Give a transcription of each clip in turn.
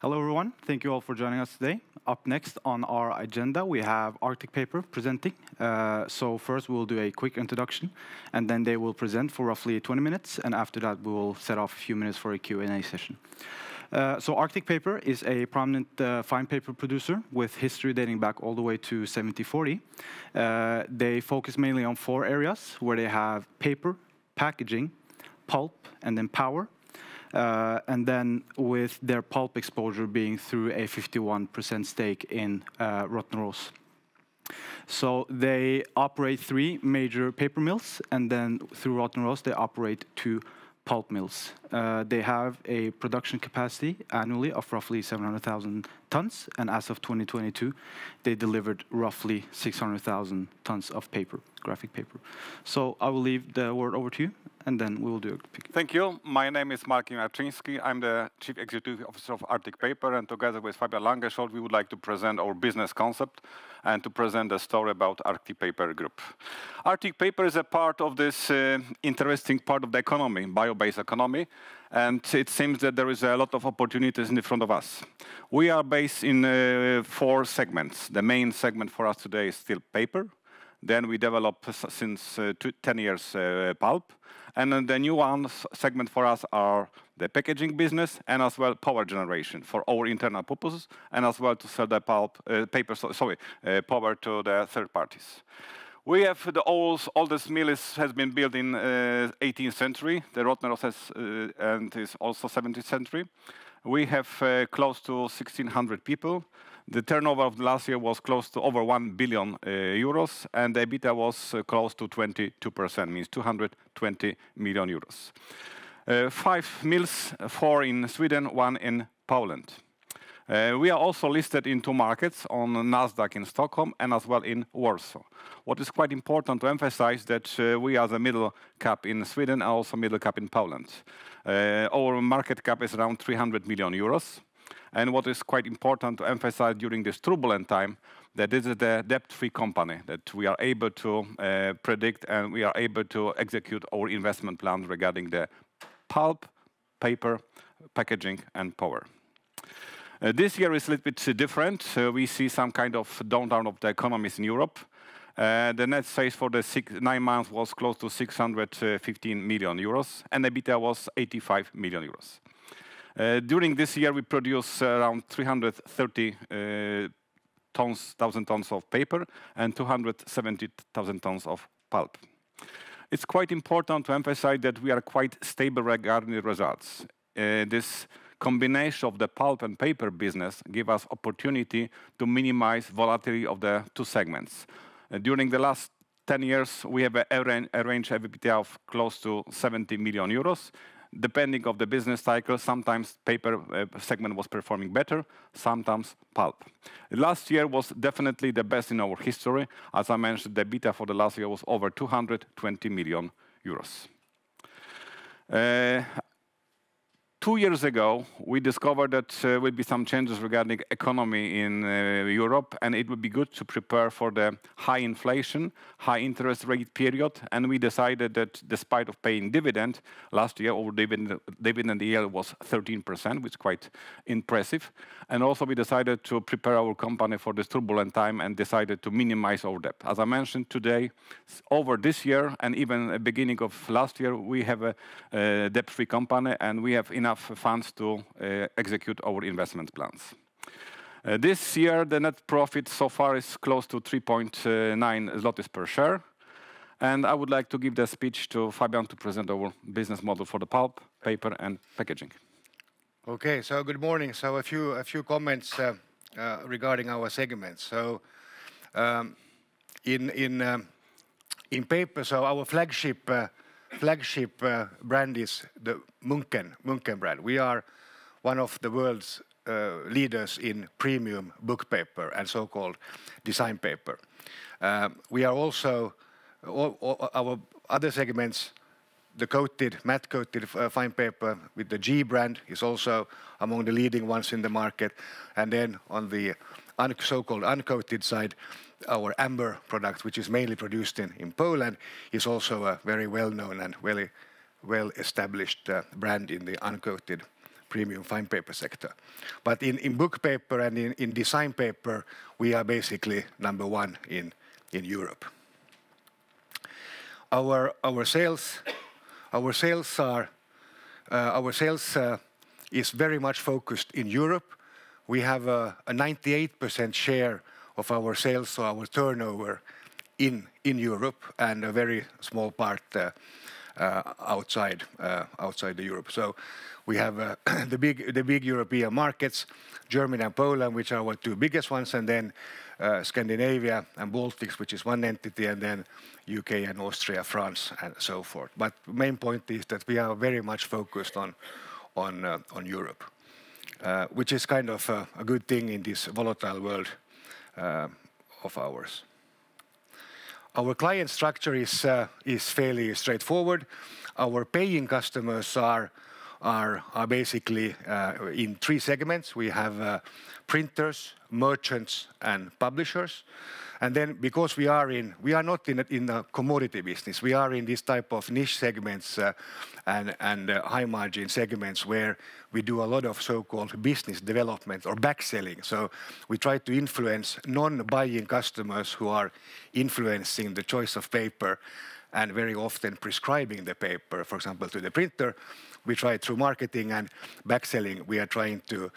Hello, everyone. Thank you all for joining us today. Up next on our agenda, we have Arctic Paper presenting. So first, we'll do a quick introduction, and then they will present for roughly 20 minutes, and after that, we will set off a few minutes for a Q&A session. So Arctic Paper is a prominent fine paper producer with history dating back all the way to 1740. They focus mainly on 4 areas, where they have paper, packaging, pulp, and then power. And then with their pulp exposure being through a 51% stake in Rottneros. So they operate 3 major paper mills, and then through Rottneros they operate 2 pulp mills. They have a production capacity annually of roughly 700,000 tons, and as of 2022, they delivered roughly 600,000 tons of paper, graphic paper. So I will leave the word over to you, and then we will do a pick. Thank you. My name is Martin Marczyński. I'm the Chief Executive Officer of Arctic Paper, and together with Fabian Langescholt, we would like to present our business concept and to present a story about Arctic Paper Group. Arctic Paper is a part of this interesting part of the economy, bio-based economy, and it seems that there is a lot of opportunities in front of us. We are based in 4 segments. The main segment for us today is still paper. Then we develop since 10 years pulp. And then the new segment for us are the packaging business and as well power generation for our internal purposes, and as well to sell the pulp, power to the third parties. We have the oldest mill has been built in 18th century. The Rottneros and is also 17th century. We have close to 1,600 people. The turnover of the last year was close to over 1 billion euros, and the EBITDA was close to 22%, means 220 million euros. 5 mills, 4 in Sweden, 1 in Poland. We are also listed in 2 markets, on Nasdaq in Stockholm and as well in Warsaw. What is quite important to emphasize that we are the middle cap in Sweden and also middle cap in Poland. Our market cap is around 300 million euros. And what is quite important to emphasize during this turbulent time, that this is the debt-free company, that we are able to predict and we are able to execute our investment plan regarding the pulp, paper, packaging, and power. This year is a little bit different. We see some kind of downturn of the economies in Europe. The net sales for the 9 months was close to 615 million euros, and EBITDA was 85 million euros. During this year, we produced around 330,000 tons of paper and 270,000 tons of pulp. It's quite important to emphasize that we are quite stable regarding the results. This combination of the pulp and paper business gives us opportunity to minimize volatility of the 2 segments. During the last 10 years, we have a range of EBITDA of close to 70 million euros. Depending on the business cycle, sometimes paper segment was performing better, sometimes pulp. Last year was definitely the best in our history. As I mentioned, the EBITDA for the last year was over 220 million euros. 2 years ago, we discovered that there will be some changes regarding economy in Europe, and it would be good to prepare for the high inflation, high interest rate period. And we decided that despite of paying dividend, last year our dividend yield was 13%, which is quite impressive. And also we decided to prepare our company for this turbulent time and decided to minimize our debt. As I mentioned today, over this year and even the beginning of last year, we have a debt-free company and we have enough funds to execute our investment plans. This year, the net profit so far is close to 3.9 zlotys per share. And I would like to give the speech to Fabian to present our business model for the pulp, paper, and packaging. Okay, so good morning. So a few comments regarding our segments. So in paper, so our flagship brand is the Munken brand. We are one of the world's leaders in premium book paper and so-called design paper. We are also, our other segments, the matte coated fine paper with the G brand is also among the leading ones in the market. And then on the so-called uncoated side, our Amber product, which is mainly produced in Poland, is also a very well-known and well-established brand in the uncoated premium fine paper sector. But in book paper and in design paper, we are basically number one in Europe. Our sales is very much focused in Europe. We have a 98% share of our sales, so our turnover in Europe, and a very small part outside Europe. So we have the big European markets, Germany and Poland, which are our two biggest ones, and then Scandinavia and Baltics, which is one entity, and then UK and Austria, France, and so forth. But the main point is that we are very much focused on Europe, which is kind of a good thing in this volatile world of ours. Our client structure is fairly straightforward. Our paying customers are basically in three segments. We have printers, merchants, and publishers. And then, because we are not in a commodity business, we are in this type of niche segments and high margin segments where we do a lot of so-called business development or backselling. So we try to influence non-buying customers who are influencing the choice of paper and very often prescribing the paper, for example, to the printer. We try through marketing and backselling, we are trying to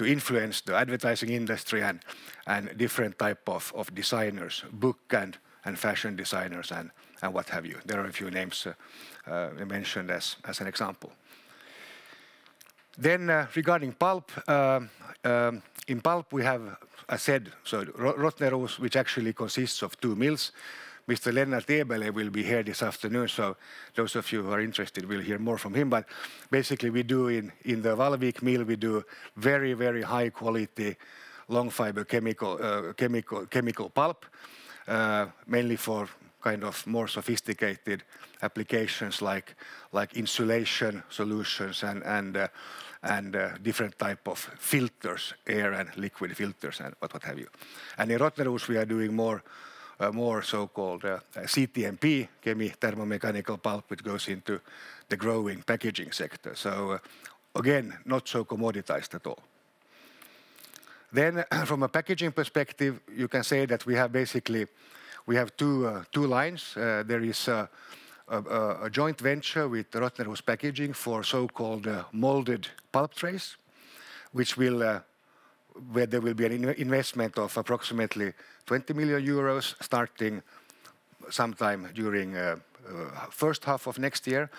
influence the advertising industry and different type of designers, book and fashion designers and what have you. There are a few names mentioned as an example. Then regarding pulp, in pulp we have, as said, so Rottneros, which actually consists of two mills. Mr. Lennart Eberle will be here this afternoon, so those of you who are interested will hear more from him. But basically we do in the Vallvik mill, we do very, very high quality long fiber chemical pulp, mainly for kind of more sophisticated applications like insulation solutions and different type of filters, air and liquid filters and what have you. And in Rottneros we are doing more so-called CTMP, chemi-thermomechanical pulp, which goes into the growing packaging sector. So again, not so commoditized at all. Then from a packaging perspective, you can say that we have two lines. There is a joint venture with Rottneros Packaging for so-called molded pulp trays, where there will be an investment of approximately 20 million euros starting sometime during first half of next year.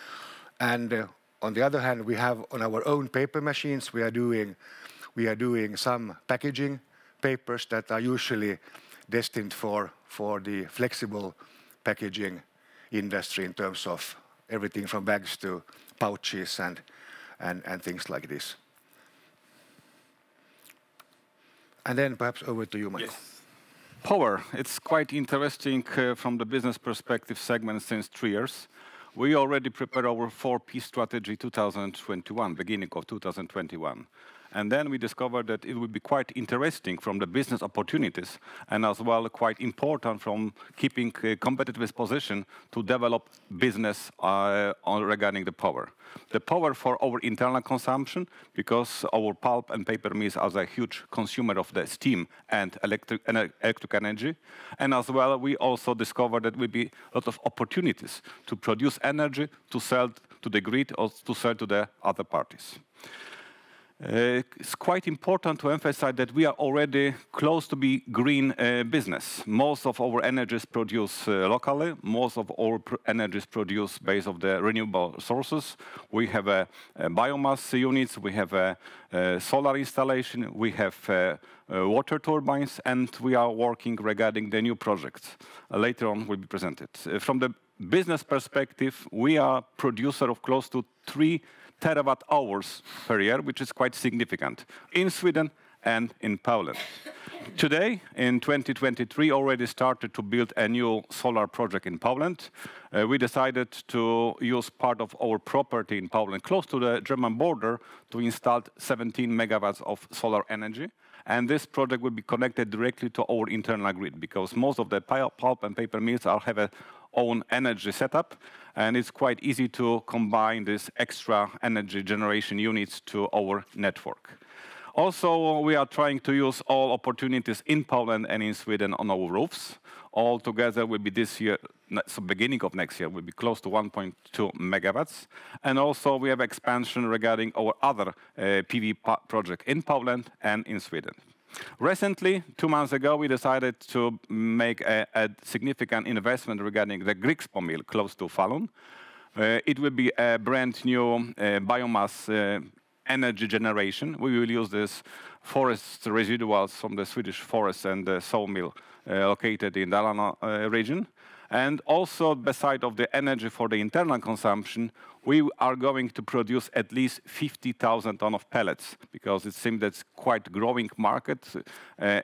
And on the other hand, we have on our own paper machines, we are doing some packaging papers that are usually destined for the flexible packaging industry in terms of everything from bags to pouches and things like this. And then perhaps over to you, Michael. Yes. Power, it's quite interesting from the business perspective segment since 3 years. We already prepared our 4P strategy 2021, beginning of 2021. And then we discovered that it would be quite interesting from the business opportunities and as well quite important from keeping a competitive position to develop business regarding the power. The power for our internal consumption, because our pulp and paper mills are a huge consumer of the steam and electric energy. And as well, we also discovered that there will be a lot of opportunities to produce energy, to sell to the grid or to sell to the other parties. It's quite important to emphasize that we are already close to be green business. Most of our energy is produced locally. Most of our energy is produced based on the renewable sources. We have biomass units, we have solar installation, we have water turbines, and we are working regarding the new projects. Later on will be presented. From the business perspective, we are producer of close to 3 terawatt hours per year, which is quite significant in Sweden and in Poland. Today, in 2023, already started to build a new solar project in Poland. We decided to use part of our property in Poland, close to the German border, to install 17 megawatts of solar energy. And this project will be connected directly to our internal grid, because most of the pulp and paper mills have own energy setup, and it's quite easy to combine this extra energy generation units to our network. Also, we are trying to use all opportunities in Poland and in Sweden on our roofs. All together will be this year, so beginning of next year, will be close to 1.2 megawatts. And also we have expansion regarding our other PV project in Poland and in Sweden. Recently, 2 months ago, we decided to make a significant investment regarding the Grycksbo mill close to Falun. It will be a brand new biomass energy generation. We will use this forest residuals from the Swedish forest and the sawmill located in Dalarna region. And also, beside of the energy for the internal consumption, we are going to produce at least 50,000 tons of pellets, because it seems that's quite growing market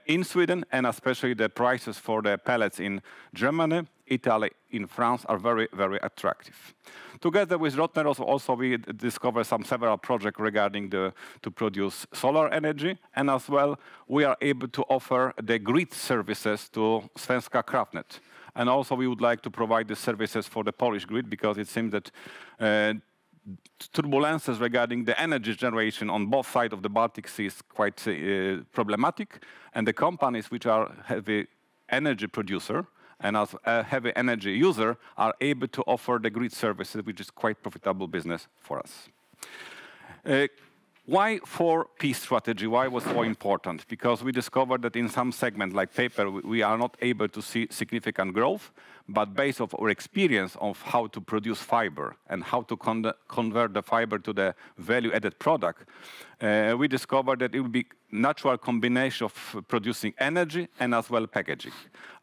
in Sweden, and especially the prices for the pellets in Germany, Italy, in France are very, very attractive. Together with Rottneros, also we discovered several projects regarding to produce solar energy, and as well we are able to offer the grid services to Svenska Kraftnät. And also we would like to provide the services for the Polish grid, because it seems that turbulences regarding the energy generation on both sides of the Baltic Sea is quite problematic, and the companies which are heavy energy producer and as a heavy energy user are able to offer the grid services, which is quite profitable business for us. Why 4P strategy? Why was so important? Because we discovered that in some segments like paper, we are not able to see significant growth, but based on our experience of how to produce fiber and how to convert the fiber to the value-added product, we discovered that it would be natural combination of producing energy and as well packaging.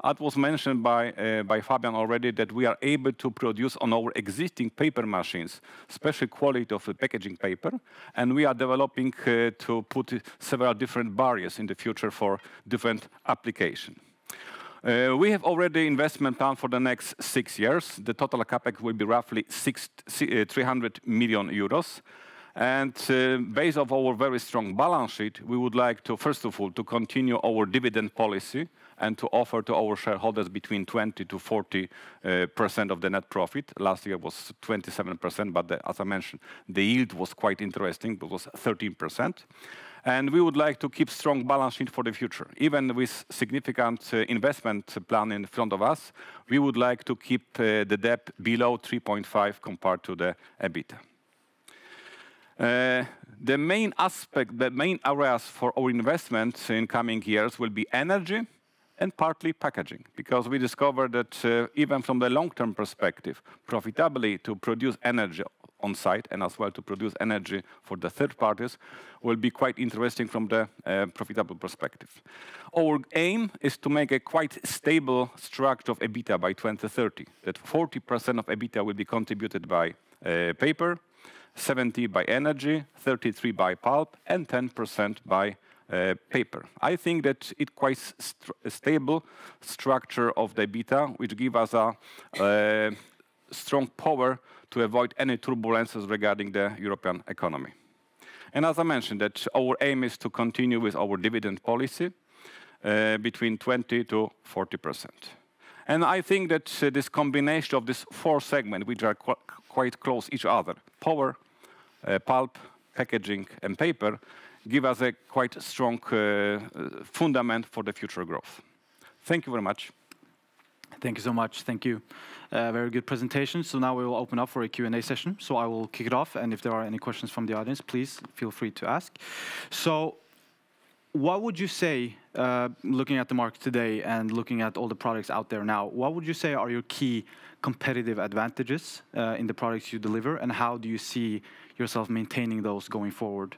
It was mentioned by Fabian already that we are able to produce on our existing paper machines special quality of the packaging paper, and we are developing to put several different barriers in the future for different applications. We have already investment plan for the next 6 years. The total capex will be roughly 300 million euros. And based on our very strong balance sheet, we would like to, first of all, to continue our dividend policy and to offer to our shareholders between 20 to 40% of the net profit. Last year was 27%, but as I mentioned, the yield was quite interesting. It was 13%. And we would like to keep strong balance sheet for the future. Even with significant investment plan in front of us, we would like to keep the debt below 3.5 compared to the EBITDA. The main aspect, the main areas for our investments in coming years will be energy and partly packaging, because we discovered that even from the long-term perspective, profitably to produce energy on site and as well to produce energy for the third parties will be quite interesting from the profitable perspective. Our aim is to make a quite stable structure of EBITDA by 2030, that 40% of EBITDA will be contributed by paper, 70% by energy, 33% by pulp, and 10% by paper. I think that it's quite a stable structure of the EBITDA, which gives us a strong power to avoid any turbulences regarding the European economy. And as I mentioned, that our aim is to continue with our dividend policy between 20 to 40%. And I think that this combination of these 4 segments, which are quite close each other, power, pulp, packaging, and paper, give us a quite strong fundament for the future growth. Thank you very much. Thank you so much. Thank you. Very good presentation. So now we will open up for a Q&A session. So I will kick it off, and if there are any questions from the audience, please feel free to ask. So what would you say, looking at the market today and looking at all the products out there now, what would you say are your key competitive advantages in the products you deliver, and how do you see yourself maintaining those going forward?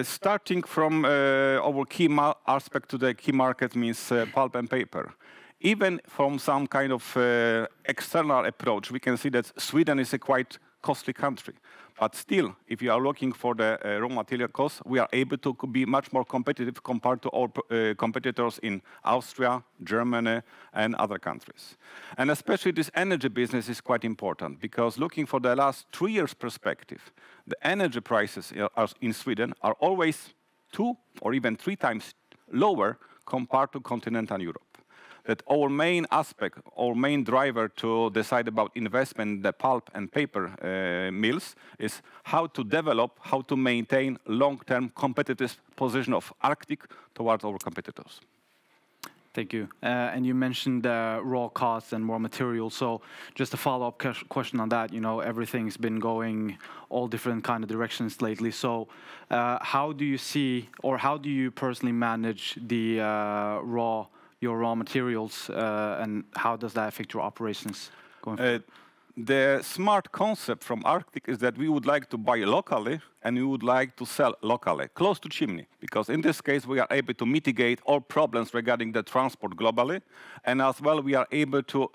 Starting from our key aspect to the key market means pulp and paper. Even from some kind of external approach, we can see that Sweden is a quite costly country. But still, if you are looking for the raw material costs, we are able to be much more competitive compared to our competitors in Austria, Germany, and other countries. And especially this energy business is quite important, because looking for the last 3 years perspective, the energy prices in Sweden are always 2 or even 3 times lower compared to continental Europe. that our main aspect, our main driver to decide about investment in the pulp and paper mills is how to develop, how to maintain long-term competitive position of Arctic towards our competitors. Thank you. And you mentioned raw costs and raw materials. So just a follow-up question on that. You know, everything's been going all different kind of directions lately. So how do you see, or how do you personally manage the your raw materials, and how does that affect your operations going forward? The smart concept from Arctic is that we would like to buy locally and we would like to sell locally, close to chimney, because in this case we are able to mitigate all problems regarding the transport globally, and as well we are able to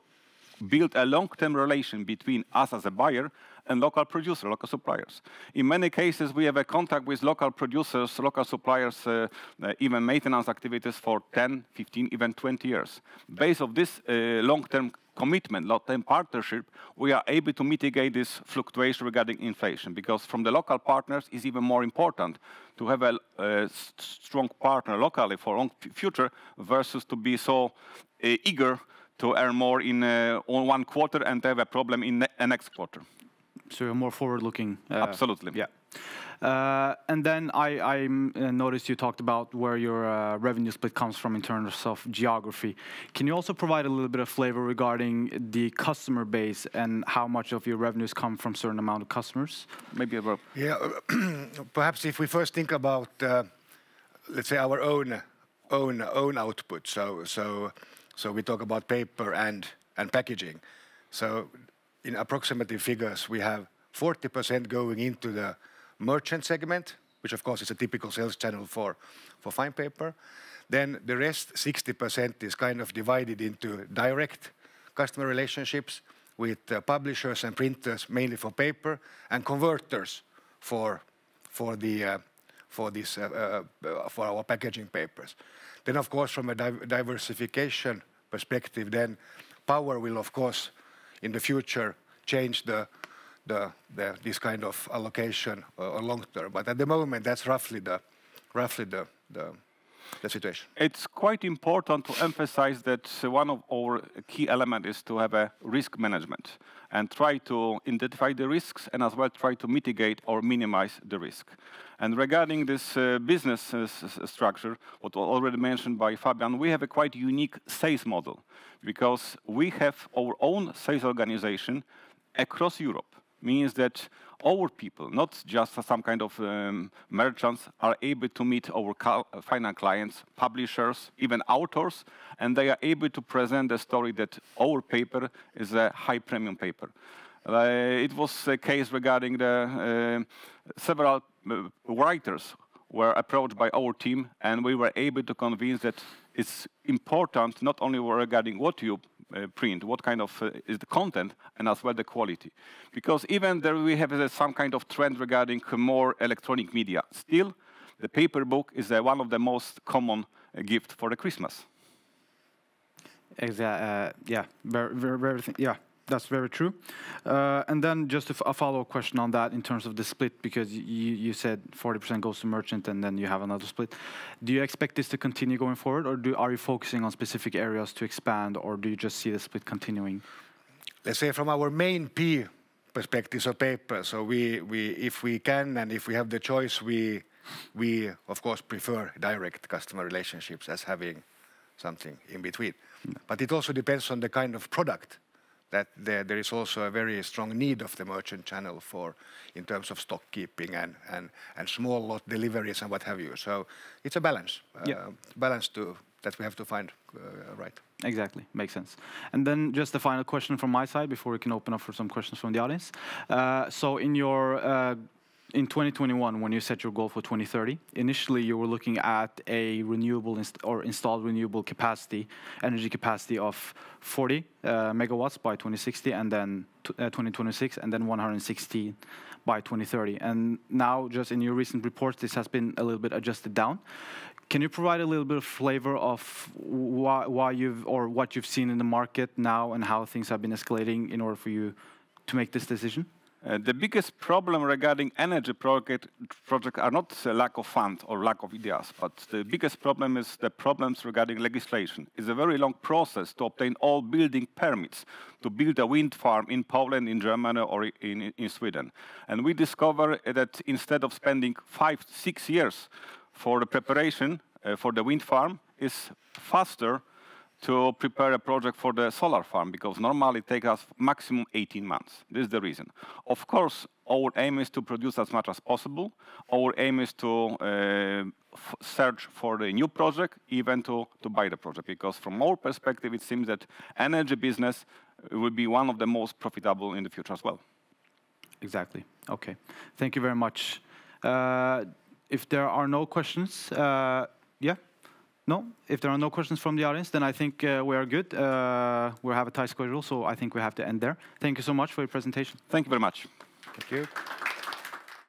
build a long-term relation between us as a buyer and local producer, local suppliers. In many cases, we have a contact with local producers, local suppliers, even maintenance activities for 10, 15, even 20 years. Based on this long-term commitment, long-term partnership, we are able to mitigate this fluctuation regarding inflation, because from the local partners is even more important to have a strong partner locally for long future versus to be so eager to earn more in on one quarter and have a problem in the next quarter. So you're more forward-looking. Absolutely. Yeah. And then I noticed you talked about where your revenue split comes from in terms of geography. Can you also provide a little bit of flavor regarding the customer base and how much of your revenues come from a certain amount of customers? Maybe about. Yeah, perhaps if we first think about, let's say, our own output. So we talk about paper and packaging. So in approximative figures, we have 40% going into the merchant segment, which of course is a typical sales channel for fine paper. Then the rest, 60%, is kind of divided into direct customer relationships with publishers and printers, mainly for paper, and converters for our packaging papers. Then of course from a diversification perspective, then power will of course in the future change this kind of allocation long term. But at the moment, that's roughly the situation. It's quite important to emphasize that one of our key elements is to have a risk management and try to identify the risks and as well try to mitigate or minimize the risk. And regarding this business structure, what was already mentioned by Fabian, we have a quite unique sales model because we have our own sales organization across Europe. Means that our people, not just some kind of merchants, are able to meet our final clients, publishers, even authors, and they are able to present the story that our paper is a high premium paper. It was a case regarding the several writers were approached by our team, and we were able to convince that it's important not only regarding what you print, what kind of is the content, and as well the quality. Because even there we have some kind of trend regarding more electronic media. Still, the paper book is one of the most common gift for the Christmas. Exactly. Yeah. Very. Yeah. That's very true. And then just a follow-up question on that in terms of the split, because you said 40% goes to merchant and then you have another split. Do you expect this to continue going forward, or are you focusing on specific areas to expand, or do you just see the split continuing? Let's say from our main P perspective, so paper, so we if we can and if we have the choice, we of course prefer direct customer relationships as having something in between. But it also depends on the kind of product. That there is also a very strong need of the merchant channel for in terms of stock keeping and small lot deliveries and what have you. So it's a balance, that we have to find right. Exactly, makes sense. And then just the final question from my side before we can open up for some questions from the audience. So in your in 2021, when you set your goal for 2030, initially you were looking at a renewable installed renewable capacity, energy capacity of 40 megawatts by 2060, and then 2026, and then 160 by 2030. And now, just in your recent reports, this has been a little bit adjusted down. Can you provide a little bit of flavor of why you've or what you've seen in the market now and how things have been escalating in order for you to make this decision? The biggest problem regarding energy project are not the lack of funds or lack of ideas, but the biggest problem is the problems regarding legislation. It's a very long process to obtain all building permits to build a wind farm in Poland, in Germany, or in Sweden. And we discover that instead of spending 5-6 years for the preparation for the wind farm, it's faster to prepare a project for the solar farm, because normally it takes us maximum 18 months. This is the reason. Of course, our aim is to produce as much as possible. Our aim is to search for the new project, even to buy the project, because from our perspective, it seems that energy business will be one of the most profitable in the future as well. Exactly. Okay. Thank you very much. If there are no questions, yeah? No? If there are no questions from the audience, then I think we are good. We have a tight schedule, so I think we have to end there. Thank you so much for your presentation. Thank you very much. Thank you.